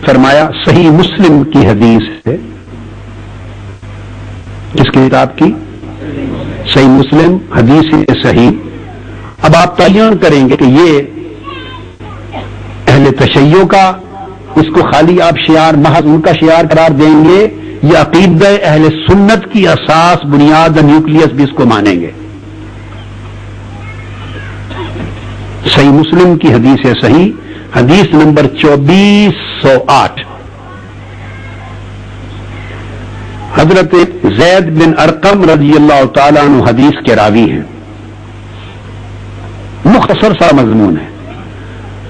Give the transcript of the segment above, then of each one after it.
फरमाया सही मुस्लिम की हदीस है। किस किताब की? सही मुस्लिम हदीस सही। अब आप तयन करेंगे कि ये अहले तशय्यो का, इसको खाली आप शियार, महज उनका शियार करार देंगे, या अकीदा अहले सुन्नत की असास, बुनियाद, न्यूक्लियस भी इसको मानेंगे? सही मुस्लिम की हदीस है सही, हदीस नंबर 2408। हजरत ज़ैद बिन अरकम रज़ियल्लाहु ताला अन्हु हदीस के रावी हैं। मुख्तसर सा मज़मून है।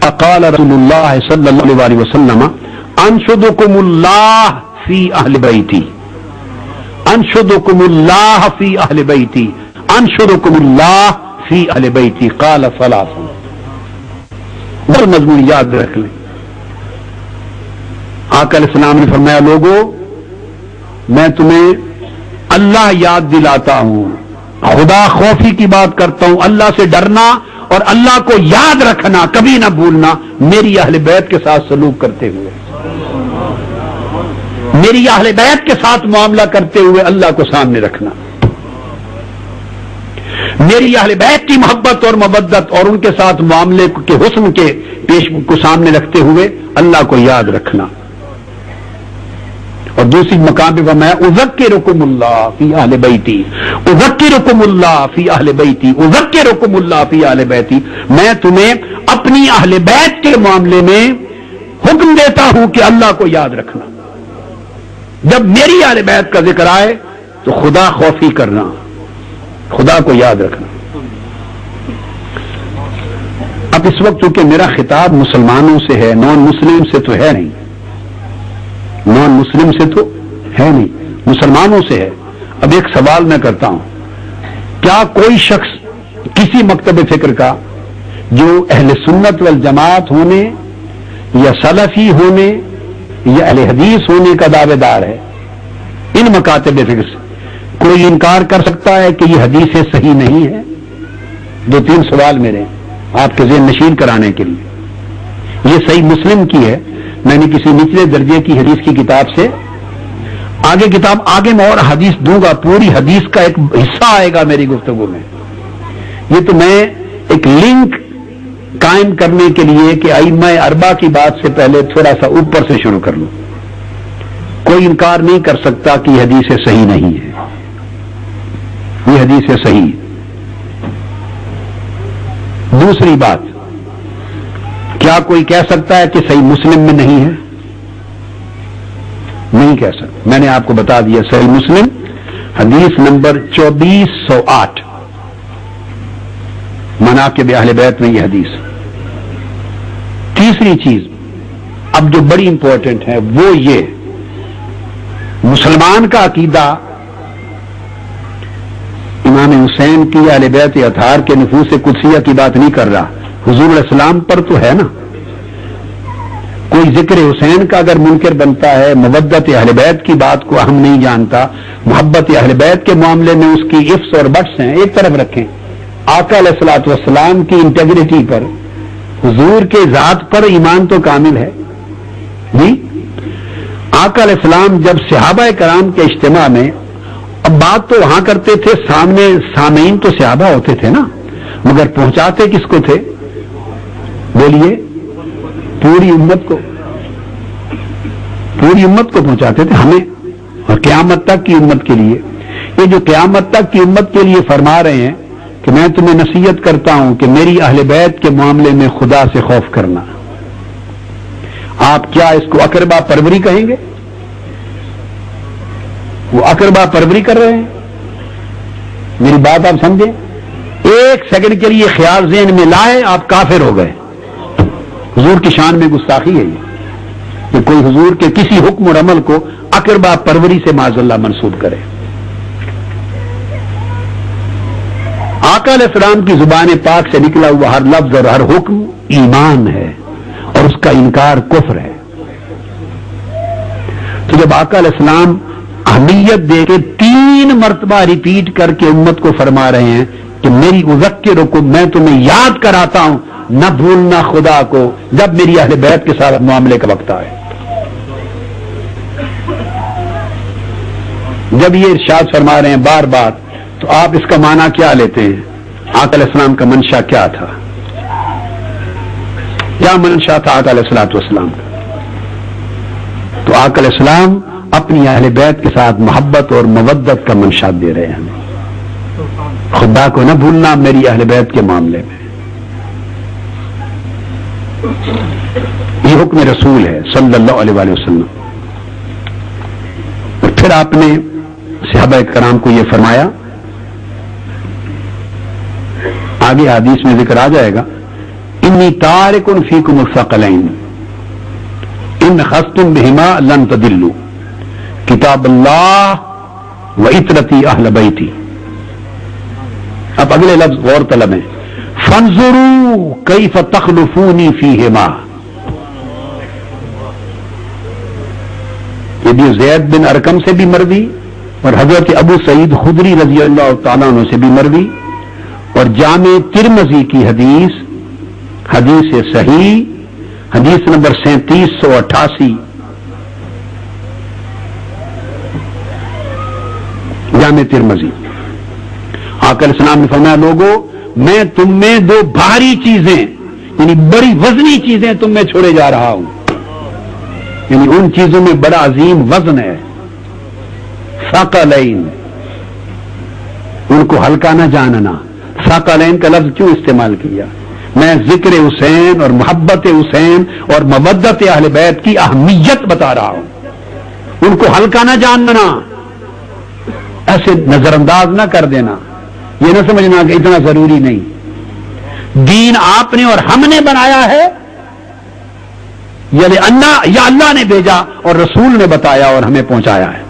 अक़ाल रसूलुल्लाह सल्लल्लाहु अलैहि वसल्लम अनशुदुकुमुल्लाह फी अहले बैती, अनशुदुकुमुल्लाह फी अहले बैती, अनशुदुकुमुल्लाह फी अहले बैती क़ाल सलासन। और मज़मून याद रख लें। आका अलैहिस्सलाम ने फरमाया, लोगों मैं तुम्हें अल्लाह याद दिलाता हूं, खुदा खौफी की बात करता हूं, अल्लाह से डरना और अल्लाह को याद रखना, कभी ना भूलना, मेरी अहले बैत के साथ सलूक करते हुए, मेरी अहले बैत के साथ मामला करते हुए अल्लाह को सामने रखना, मेरी अहले बैत की मोहब्बत और मवद्दत और उनके साथ मामले के हुस्न के पेश को सामने रखते हुए अल्लाह को याद रखना। और दूसरी मकाम पे फरमाया उज़क्किरुकुमुल्लाह फी अहले बैती, उज़क्किरुकुमुल्लाह फी अहले बैती, उज़क्किरुकुमुल्लाह फी अहले बैती। मैं तुम्हें अपनी अहले बैत के मामले में हुक्म देता हूं कि अल्लाह को याद रखना। जब मेरी अहले बैत का जिक्र आए तो खुदा खौफी करना, खुदा को याद रखना। अब इस वक्त चूंकि मेरा खिताब मुसलमानों से है, नॉन मुस्लिम से तो है नहीं, नॉन मुस्लिम से तो है नहीं, मुसलमानों से है। अब एक सवाल मैं करता हूं, क्या कोई शख्स किसी मकतब फिक्र का जो अहले सुन्नत वल जमात होने या सलफी होने या अहले हदीस होने का दावेदार है, इन मकातब फिक्र से कोई इनकार कर सकता है कि यह हदीस सही नहीं है? दो तीन सवाल मेरे आपके ज़हन नशीन कराने के लिए। यह सही मुस्लिम की है, मैंने किसी निचले दर्जे की हदीस की किताब से आगे किताब आगे मैं और हदीस दूंगा, पूरी हदीस का एक हिस्सा आएगा मेरी गुफ्तगू में। ये तो मैं एक लिंक कायम करने के लिए कि अइम्मा अरबा की बात से पहले थोड़ा सा ऊपर से शुरू कर लूं। कोई इनकार नहीं कर सकता कि यह हदीस सही नहीं है, यह हदीस सही। दूसरी बात, क्या कोई कह सकता है कि सही मुस्लिम में नहीं है? नहीं कह सकता। मैंने आपको बता दिया, सही मुस्लिम हदीस नंबर 2408 मनाक़िब अहले बैत में यह हदीस। तीसरी चीज अब जो बड़ी इंपॉर्टेंट है वो ये, मुसलमान का अकीदा इमाम हुसैन की अहले बैत अतहार के नफूस कुदसिया की बात नहीं कर रहा, हुजूर अलैहिस्सलाम पर तो है ना। कोई जिक्र हुसैन का अगर मुनकर बनता है, मवद्दत अहले बैत की बात को हम नहीं जानता, मोहब्बत अहले बैत के मामले में उसकी इफ्स और बट्स हैं, एक तरफ रखें। आका अलैहिस्सलातु वस्सलाम की इंटेग्रिटी पर, हुजूर के जात पर ईमान तो कामिल है जी। आका अलैहिस्सलाम जब सहाबा कराम के इज्तिमा में, अब बात तो वहां करते थे, सामने सामीन तो सहाबा होते थे ना, मगर पहुंचाते किसको थे? बोलिए, पूरी उम्मत को, पूरी उम्मत को पहुंचाते थे, हमें और क़यामत तक की उम्मत के लिए। ये जो क़यामत तक की उम्मत के लिए फरमा रहे हैं कि मैं तुम्हें नसीहत करता हूं कि मेरी अहले बैत के मामले में खुदा से खौफ करना, आप क्या इसको अकरबा परवरी कहेंगे? वो अकरबा परवरी कर रहे हैं। मेरी बात आप समझे, एक सेकंड के लिए ख्याल ज़हन में लाए आप काफिर हो गए। हुजूर की शान में गुस्ताखी है ये कि कोई हुजूर के किसी हुक्म और अमल को अकरबा परवरी से माज़अल्लाह मंसूब करे। आका अलैहिस्सलाम की जुबान पाक से निकला हुआ हर लफ्ज और हर हुक्म ईमान है और उसका इनकार कुफ्र है। तो जब आका अलैहिस्सलाम अहमियत देके 3 मरतबा रिपीट करके उम्मत को फरमा रहे हैं कि मेरी उज़क्किरुकुम, मैं तुम्हें याद कराता हूं, न भूलना खुदा को जब मेरी अहले बैत के साथ मामले का वक्त आए। جب یہ ارشاد فرما رہے ہیں بار بار، تو آپ اس کا معنی کیا لیتے ہیں؟ آقا علیہ السلام کا منشا کیا تھا؟ کیا منشا تھا آقا علیہ السلام کا؟ تو آقا علیہ السلام اپنی اہل بیت کے ساتھ محبت اور مودت کا منشا دے رہے ہیں. خدا کو نہ بھولنا میری اہل بیت کے معاملے میں. یہ حکم رسول ہے صلی اللہ علیہ وآلہ وسلم. اور پھر آپ نے صحابہ کرام کو یہ فرمایا، آگے حدیث میں ذکر آ جائے گا، انی تارک فیکم الثقلین ان خستم بہما لن تضلوا کتاب اللہ و عطرتی اہل بیتی. اب اگلے لفظ غور طلب ہیں، فانظروا کیف تخلفونی فیہما. یہ بھی زید بن ارقم سے بھی مروی اور حضرت ابو سعید خدری رضی اللہ تعالیٰ عنہ سے بھی مروی، اور جامع ترمذی کی حدیث صحیح، حدیث نمبر 3788، جامع ترمذی. آقا علیہ السلام نے فرمایا، لوگوں میں تم میں دو بھاری چیزیں، یعنی بڑی وزنی چیزیں تم میں چھوڑے جا رہا ہوں. یعنی ان چیزوں میں بڑا عظیم وزن ہے. ثقلین، ان کو ہلکا نہ جاننا. ثقلین کا لفظ کیوں استعمال کیا؟ میں ذکر حسین اور محبت حسین اور مودت اہل بیت کی اہمیت بتا رہا ہوں. ان کو ہلکا نہ جاننا، ایسے نظر انداز نہ کر دینا. یہ نہ سمجھنا کہ اتنا ضروری نہیں. دین آپ نے اور ہم نے بنایا ہے، یا اللہ نے بھیجا اور رسول نے بتایا اور ہمیں پہنچایا ہے.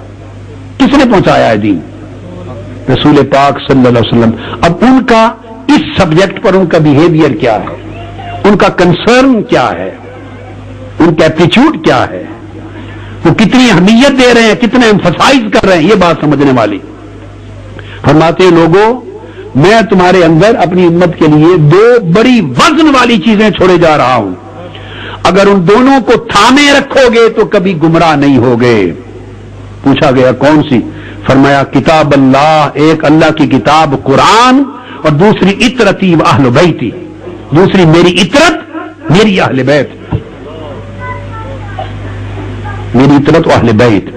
کس نے پہنچایا ہے دین؟ رسول پاک صلی اللہ علیہ وسلم. اب ان کا اس سبجیکٹ پر ان کا بیہیویئر کیا ہے، ان کا کنسرن کیا ہے، ان کا ایپٹیچیوڈ کیا ہے، وہ کتنی اہمیت دے رہے ہیں، کتنے ایمفسائز کر رہے ہیں، یہ بات سمجھنے والی. فرماتے ہیں، لوگوں میں تمہارے اندر اپنی امت کے لیے دو بڑی وزن والی چیزیں چھوڑے جا رہا ہوں. اگر ان دونوں کو تھامے رکھو گے تو کبھی گمراہ نہیں ہوگے. پوچھا گیا کون سی؟ فرمایا کتاب اللہ، ایک اللہ کی کتاب قرآن، اور دوسری عطرتی و اہل بیتی، دوسری میری عطرت، میری اہل بیت، میری عطرت و اہل بیت.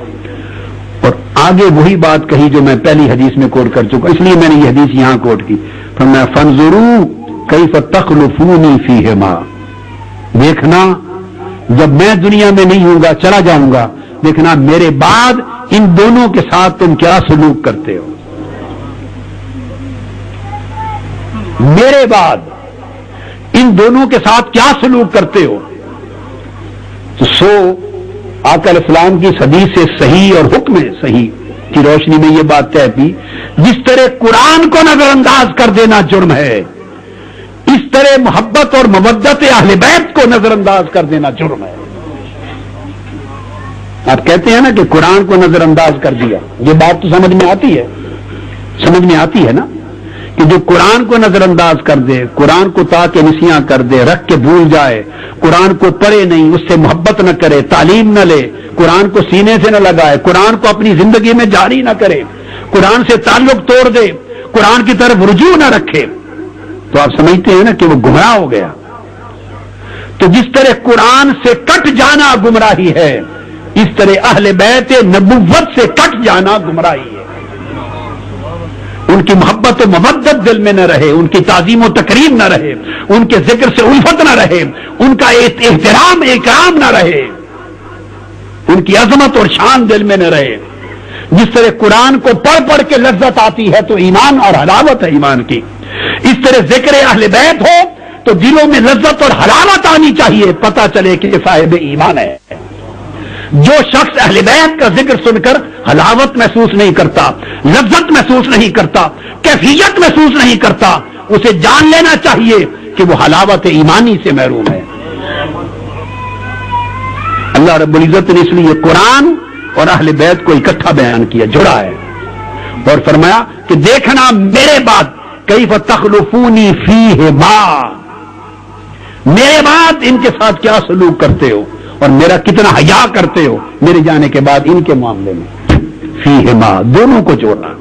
اور آگے وہی بات کہی جو میں پہلی حدیث میں کوٹ کر چکا، اس لیے میں نے یہ حدیث یہاں کوٹ کی. فرمایا فانظروا کیف تخلفونی فیہما. دیکھنا جب میں دنیا میں نہیں ہوں گا، چلا جاؤں گا، دیکھنا میرے بعد ان دونوں کے ساتھ تم کیا سلوک کرتے ہو. میرے بعد ان دونوں کے ساتھ کیا سلوک کرتے ہو. تو آقا علیہ السلام کی حدیث سے صحیح اور حکم صحیح کی روشنی میں یہ بات طے کی، جس طرح قرآن کو نظر انداز کر دینا جرم ہے، اس طرح محبت اور مودت اہل بیت کو نظر انداز کر دینا جرم ہے. آپ کہتے ہیں نا کہ قرآن کو نظر انداز کر دیا، یہ بات تو سمجھ میں آتی ہے، سمجھ میں آتی ہے نا کہ جو قرآن کو نظر انداز کر دے، قرآن کو تاکہ نسیاں کر دے، رکھ کے بھول جائے، قرآن کو پڑھے نہیں، اس سے محبت نہ کرے، تعلیم نہ لے، قرآن کو سینے سے نہ لگائے، قرآن کو اپنی زندگی میں جاری نہ کرے، قرآن سے تعلق توڑ دے، قرآن کی طرف رجوع نہ رکھے، تو آپ سمجھتے ہیں نا کہ وہ گمراہ ہو گیا. تو جس طرح قرآن سے کٹ جانا گمراہی ہے، اس طرح اہل بیت نبوت سے کٹ جانا گمراہی ہے. ان کی محبت و مودت دل میں نہ رہے، ان کی تعظیم و تکریم نہ رہے، ان کے ذکر سے الفت نہ رہے، ان کا احترام اکرام نہ رہے، ان کی عظمت اور شان دل میں نہ رہے. جس طرح قرآن کو پڑھ پڑھ کے لذت آتی ہے تو ایمان اور حلاوت ہے ایمان کی، اس طرح ذکر اہل بیت ہو تو دلوں میں لذت اور حلاوت آنی چاہیے، پتہ چلے کہ یہ صاحب ایمان ہے. جو شخص اہل بیت کا ذکر سن کر حلاوت محسوس نہیں کرتا، لذت محسوس نہیں کرتا، کیفیت محسوس نہیں کرتا، اسے جان لینا چاہیے کہ وہ حلاوت ایمانی سے محروم ہے. اللہ رب العزت نے اس لیے قرآن اور اہل بیت کو اکٹھا بیان کیا، جڑا ہے، اور فرمایا کہ دیکھنا میرے بعد کیف تخلفونی فیہما، میرے بعد ان کے ساتھ کیا سلوک کرتے ہو. اور میرا کتنا حیا کرتے ہو میرے جانے کے بعد ان کے معاملے میں. فیہما، دونوں کو جوڑنا.